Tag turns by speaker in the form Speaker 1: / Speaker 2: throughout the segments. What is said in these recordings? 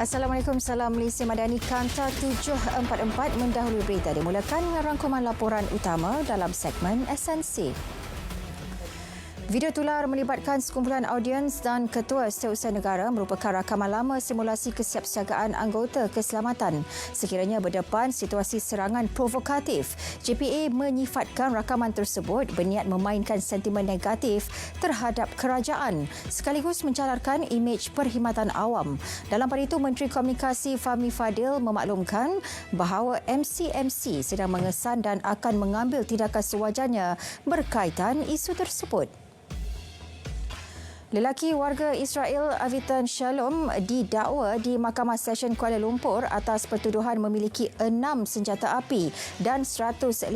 Speaker 1: Assalamualaikum, salam Malaysia Madani. Kanta 744 mendahului berita dimulakan dengan rangkuman laporan utama dalam segmen esensi. Video tular melibatkan sekumpulan audiens dan ketua setiausaha negara merupakan rakaman lama simulasi kesiapsiagaan anggota keselamatan. Sekiranya berdepan situasi serangan provokatif, JPA menyifatkan rakaman tersebut berniat memainkan sentimen negatif terhadap kerajaan sekaligus mencalarkan imej perkhidmatan awam. Dalam pada itu, Menteri Komunikasi Fahmi Fadil memaklumkan bahawa MC-MC sedang mengesan dan akan mengambil tindakan sewajarnya berkaitan isu tersebut. Lelaki warga Israel Avitan Shalom didakwa di Mahkamah Session Kuala Lumpur atas pertuduhan memiliki 6 senjata api dan 158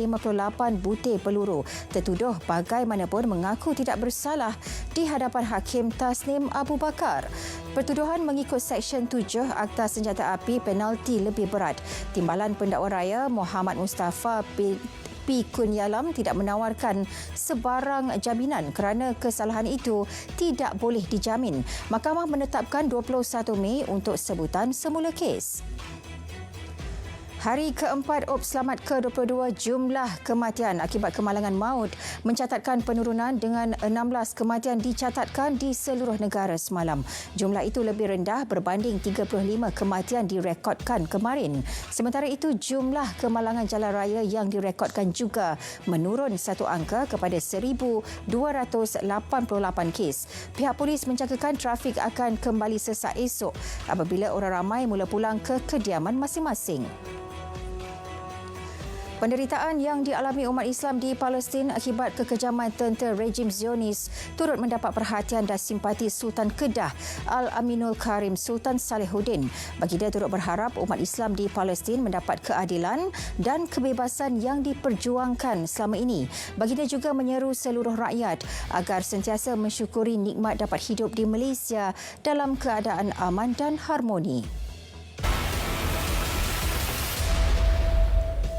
Speaker 1: butir peluru. Tertuduh bagaimanapun mengaku tidak bersalah di hadapan Hakim Tasnim Abu Bakar. Pertuduhan mengikut Seksyen 7 Akta Senjata Api penalti lebih berat. Timbalan Pendakwa Raya Muhammad Mustafa P. Kunyalam tidak menawarkan sebarang jaminan kerana kesalahan itu tidak boleh dijamin. Mahkamah menetapkan 21 Mei untuk sebutan semula kes. Hari keempat UP Selamat ke-22, jumlah kematian akibat kemalangan maut mencatatkan penurunan dengan 16 kematian dicatatkan di seluruh negara semalam. Jumlah itu lebih rendah berbanding 35 kematian direkodkan kemarin. Sementara itu, jumlah kemalangan jalan raya yang direkodkan juga menurun satu angka kepada 1,288 kes. Pihak polis menjangkakan trafik akan kembali sesak esok apabila orang ramai mula pulang ke kediaman masing-masing. Penderitaan yang dialami umat Islam di Palestin akibat kekejaman tentera rejim Zionis turut mendapat perhatian dan simpati Sultan Kedah Al-Aminul Karim Sultan Salehuddin. Bagi dia, turut berharap umat Islam di Palestin mendapat keadilan dan kebebasan yang diperjuangkan selama ini. Bagi dia juga menyeru seluruh rakyat agar sentiasa mensyukuri nikmat dapat hidup di Malaysia dalam keadaan aman dan harmoni.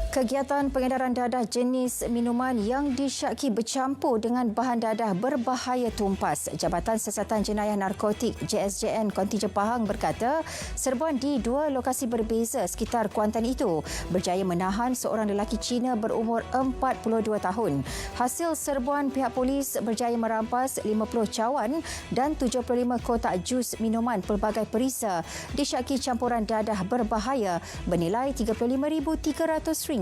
Speaker 1: Kegiatan pengedaran dadah jenis minuman yang disyaki bercampur dengan bahan dadah berbahaya tumpas. Jabatan Siasatan Jenayah Narkotik JSJN Kontingen Pahang berkata serbuan di dua lokasi berbeza sekitar Kuantan itu berjaya menahan seorang lelaki Cina berumur 42 tahun. Hasil serbuan, pihak polis berjaya merampas 50 cawan dan 75 kotak jus minuman pelbagai perisa disyaki campuran dadah berbahaya bernilai RM35,300.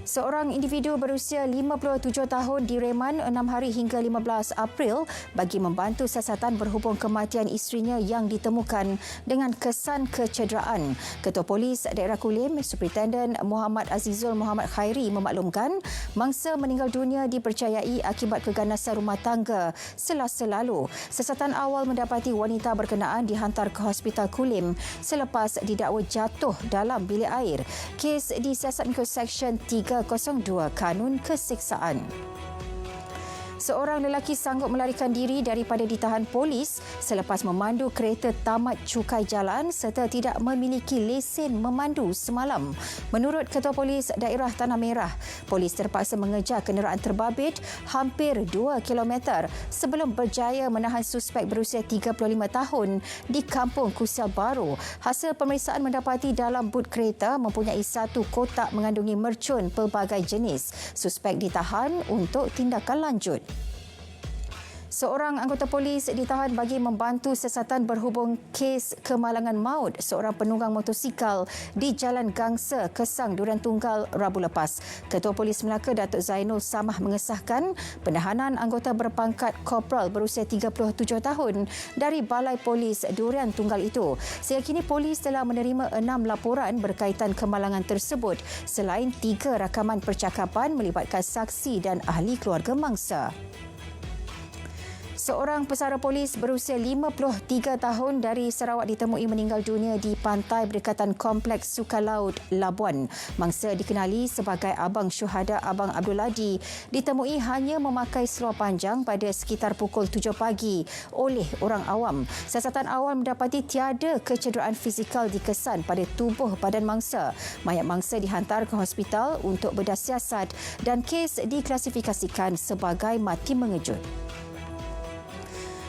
Speaker 1: Seorang individu berusia 57 tahun direman 6 hari hingga 15 April bagi membantu siasatan berhubung kematian isterinya yang ditemukan dengan kesan kecederaan. Ketua Polis Daerah Kulim, Superintenden Muhammad Azizul Muhammad Khairi memaklumkan mangsa meninggal dunia dipercayai akibat keganasan rumah tangga Selasa lalu. Siasatan awal mendapati wanita berkenaan dihantar ke Hospital Kulim selepas didakwa jatuh dalam bilik air. Kes disiasat mengikut Seksyen 302 Kanun Keseksaan. Seorang lelaki sanggup melarikan diri daripada ditahan polis selepas memandu kereta tamat cukai jalan serta tidak memiliki lesen memandu semalam. Menurut Ketua Polis Daerah Tanah Merah, polis terpaksa mengejar kenderaan terbabit hampir 2 km sebelum berjaya menahan suspek berusia 35 tahun di Kampung Kusial Baru. Hasil pemeriksaan mendapati dalam but kereta mempunyai satu kotak mengandungi mercun pelbagai jenis. Suspek ditahan untuk tindakan lanjut. Seorang anggota polis ditahan bagi membantu siasatan berhubung kes kemalangan maut seorang penunggang motosikal di Jalan Gangsa, Kesang, Durian Tunggal Rabu lepas. Ketua Polis Melaka Datuk Zainul Samah mengesahkan penahanan anggota berpangkat korporal berusia 37 tahun dari Balai Polis Durian Tunggal itu. Sehingga kini polis telah menerima 6 laporan berkaitan kemalangan tersebut selain 3 rakaman percakapan melibatkan saksi dan ahli keluarga mangsa. Seorang pesara polis berusia 53 tahun dari Sarawak ditemui meninggal dunia di pantai berdekatan Kompleks Sukan Laut Labuan. Mangsa dikenali sebagai Abang Syuhada Abang Abdul Adi ditemui hanya memakai seluar panjang pada sekitar pukul 7 pagi oleh orang awam. Siasatan awal mendapati tiada kecederaan fizikal dikesan pada tubuh badan mangsa. Mayat mangsa dihantar ke hospital untuk bedah siasat dan kes diklasifikasikan sebagai mati mengejut.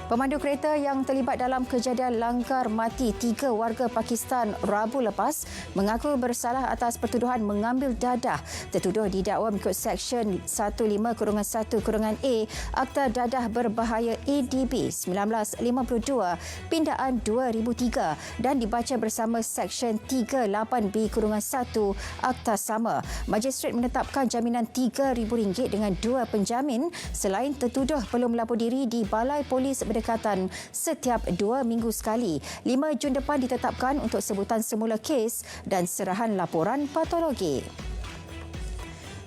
Speaker 1: Pemandu kereta yang terlibat dalam kejadian langgar mati 3 warga Pakistan Rabu lepas mengaku bersalah atas pertuduhan mengambil dadah. Tertuduh didakwa mengikut Seksyen 15-1-A Akta Dadah Berbahaya ADB 1952 Pindaan 2003 dan dibaca bersama Seksyen 38B-1 Akta sama. Magistrate menetapkan jaminan RM3,000 dengan 2 penjamin selain tertuduh perlu melapor diri di Balai Polis berdekatan setiap 2 minggu sekali. 5 Jun depan ditetapkan untuk sebutan semula kes dan serahan laporan patologi.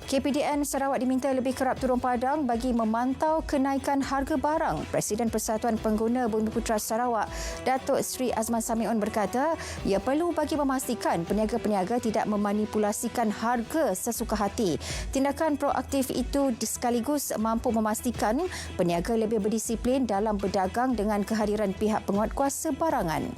Speaker 1: KPDN Sarawak diminta lebih kerap turun padang bagi memantau kenaikan harga barang. Presiden Persatuan Pengguna Bumiputera Sarawak, Datuk Seri Azman Samiun berkata, ia perlu bagi memastikan peniaga-peniaga tidak memanipulasikan harga sesuka hati. Tindakan proaktif itu sekaligus mampu memastikan peniaga lebih berdisiplin dalam berdagang dengan kehadiran pihak penguatkuasa barangan.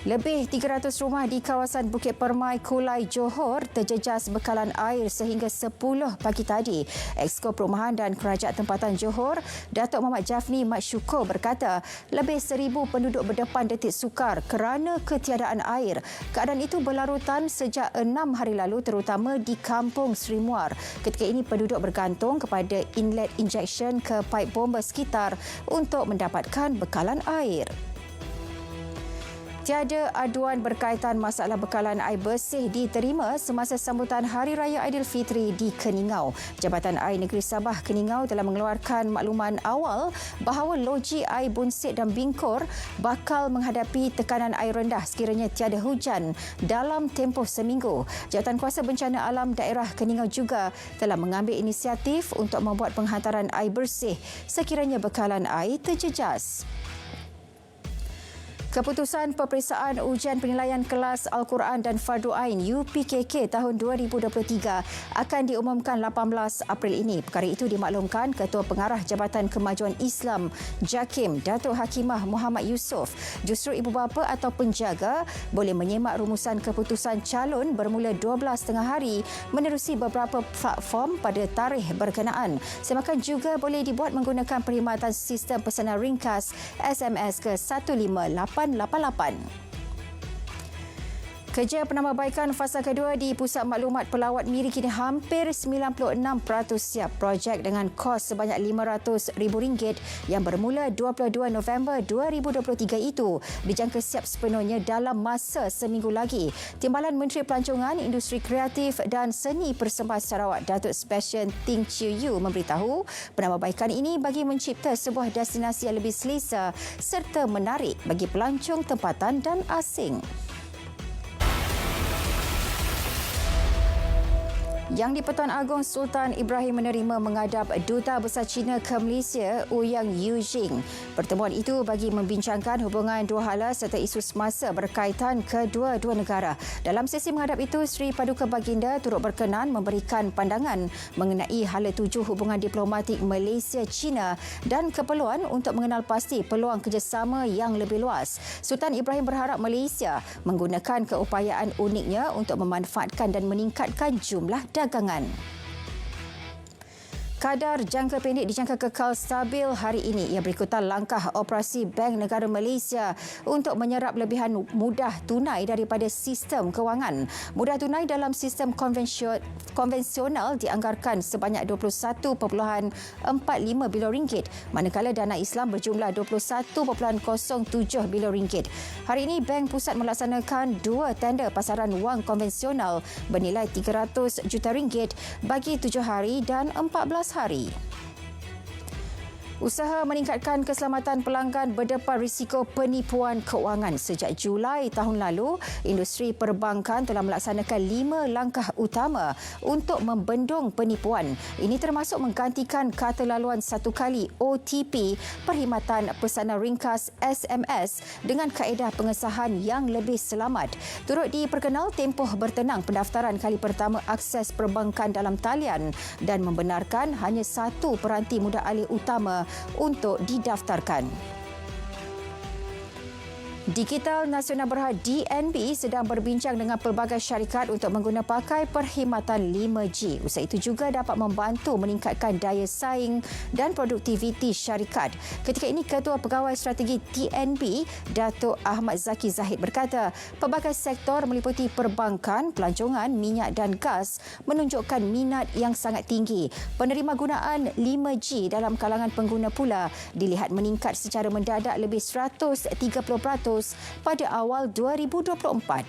Speaker 1: Lebih 300 rumah di kawasan Bukit Permai, Kulai, Johor terjejas bekalan air sehingga 10 pagi tadi. Exko Perumahan dan Kerajaan Tempatan Johor, Datuk Muhammad Jafni Mat Syukur berkata, lebih 1,000 penduduk berdepan detik sukar kerana ketiadaan air. Keadaan itu berlarutan sejak 6 hari lalu terutama di Kampung Seri Muar. Ketika ini penduduk bergantung kepada inlet injection ke paip bomba sekitar untuk mendapatkan bekalan air. Tiada aduan berkaitan masalah bekalan air bersih diterima semasa sambutan Hari Raya Aidilfitri di Keningau. Jabatan Air Negeri Sabah Keningau telah mengeluarkan makluman awal bahawa loji air Bunsik dan Bingkor bakal menghadapi tekanan air rendah sekiranya tiada hujan dalam tempoh seminggu. Jawatan Kuasa Bencana Alam Daerah Keningau juga telah mengambil inisiatif untuk membuat penghantaran air bersih sekiranya bekalan air terjejas. Keputusan peperiksaan ujian penilaian kelas Al-Quran dan Fardu Ain UPKK tahun 2023 akan diumumkan 18 April ini. Perkara itu dimaklumkan Ketua Pengarah Jabatan Kemajuan Islam JAKIM Datuk Hakimah Muhammad Yusof. Justru ibu bapa atau penjaga boleh menyemak rumusan keputusan calon bermula 12 tengah hari menerusi beberapa platform pada tarikh berkenaan. Semakan juga boleh dibuat menggunakan perkhidmatan sistem pesanan ringkas SMS ke 15888. Kerja penambahbaikan fasa kedua di Pusat Maklumat Pelawat Miri kini hampir 96% siap. Projek dengan kos sebanyak RM500,000 yang bermula 22 November 2023 itu dijangka siap sepenuhnya dalam masa seminggu lagi. Timbalan Menteri Pelancongan, Industri Kreatif dan Seni Persembahan Sarawak Datuk Sebastian Ting Chiu Yu memberitahu penambahbaikan ini bagi mencipta sebuah destinasi yang lebih selesa serta menarik bagi pelancong tempatan dan asing. Yang di-Pertuan Agong Sultan Ibrahim menerima menghadap Duta Besar China ke Malaysia, Ouyang Yujing. Pertemuan itu bagi membincangkan hubungan dua hala serta isu semasa berkaitan kedua-dua negara. Dalam sesi menghadap itu, Seri Paduka Baginda turut berkenan memberikan pandangan mengenai hala tuju hubungan diplomatik Malaysia-China dan keperluan untuk mengenal pasti peluang kerjasama yang lebih luas. Sultan Ibrahim berharap Malaysia menggunakan keupayaan uniknya untuk memanfaatkan dan meningkatkan jumlah dagangan. Kadar jangka pendek dijangka kekal stabil hari ini. Ia berikutan langkah operasi Bank Negara Malaysia untuk menyerap lebihan mudah tunai daripada sistem kewangan. Mudah tunai dalam sistem konvensional dianggarkan sebanyak RM21.45 bilion, manakala dana Islam berjumlah RM21.07 bilion. Hari ini Bank Pusat melaksanakan 2 tender pasaran wang konvensional bernilai RM300 juta bagi 7 hari dan 14 hari. Usaha meningkatkan keselamatan pelanggan berdepan risiko penipuan kewangan. Sejak Julai tahun lalu, industri perbankan telah melaksanakan 5 langkah utama untuk membendung penipuan. Ini termasuk menggantikan kata laluan satu kali OTP, perkhidmatan pesanan ringkas SMS dengan kaedah pengesahan yang lebih selamat. Turut diperkenal tempoh bertenang pendaftaran kali pertama akses perbankan dalam talian dan membenarkan hanya satu peranti mudah alih utama untuk didaftarkan. Digital Nasional Berhad DNB sedang berbincang dengan pelbagai syarikat untuk mengguna pakai perkhidmatan 5G. Usaha itu juga dapat membantu meningkatkan daya saing dan produktiviti syarikat. Ketika ini, Ketua Pegawai Strategi DNB, Datuk Ahmad Zaki Zahid berkata, pelbagai sektor meliputi perbankan, pelancongan, minyak dan gas menunjukkan minat yang sangat tinggi. Penerima gunaan 5G dalam kalangan pengguna pula dilihat meningkat secara mendadak lebih 130% pada awal 2024.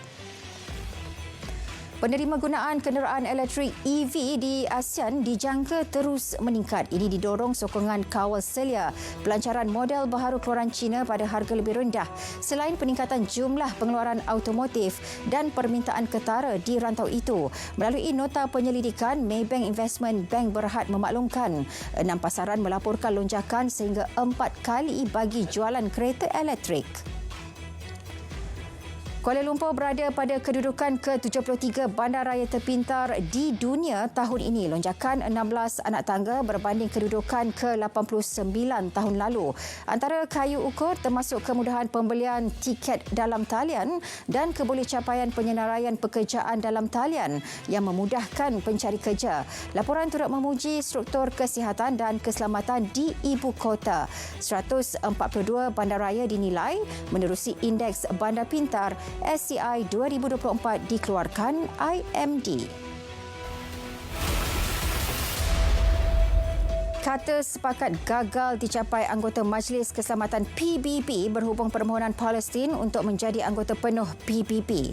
Speaker 1: Penerima gunaan kenderaan elektrik EV di ASEAN dijangka terus meningkat. Ini didorong sokongan kawal selia pelancaran model baharu keluaran China pada harga lebih rendah. Selain peningkatan jumlah pengeluaran automotif dan permintaan ketara di rantau itu. Melalui nota penyelidikan, Maybank Investment Bank Berhad memaklumkan 6 pasaran melaporkan lonjakan sehingga 4 kali bagi jualan kereta elektrik. Kuala Lumpur berada pada kedudukan ke-73 bandaraya terpintar di dunia tahun ini. Lonjakan 16 anak tangga berbanding kedudukan ke-89 tahun lalu. Antara kayu ukur termasuk kemudahan pembelian tiket dalam talian dan kebolehcapaian penyenaraian pekerjaan dalam talian yang memudahkan pencari kerja. Laporan turut memuji struktur kesihatan dan keselamatan di ibu kota. 142 bandaraya dinilai menerusi Indeks Bandar Pintar SCI 2024 dikeluarkan IMD. Kata sepakat gagal dicapai anggota Majlis Keselamatan PBB berhubung permohonan Palestin untuk menjadi anggota penuh PBB.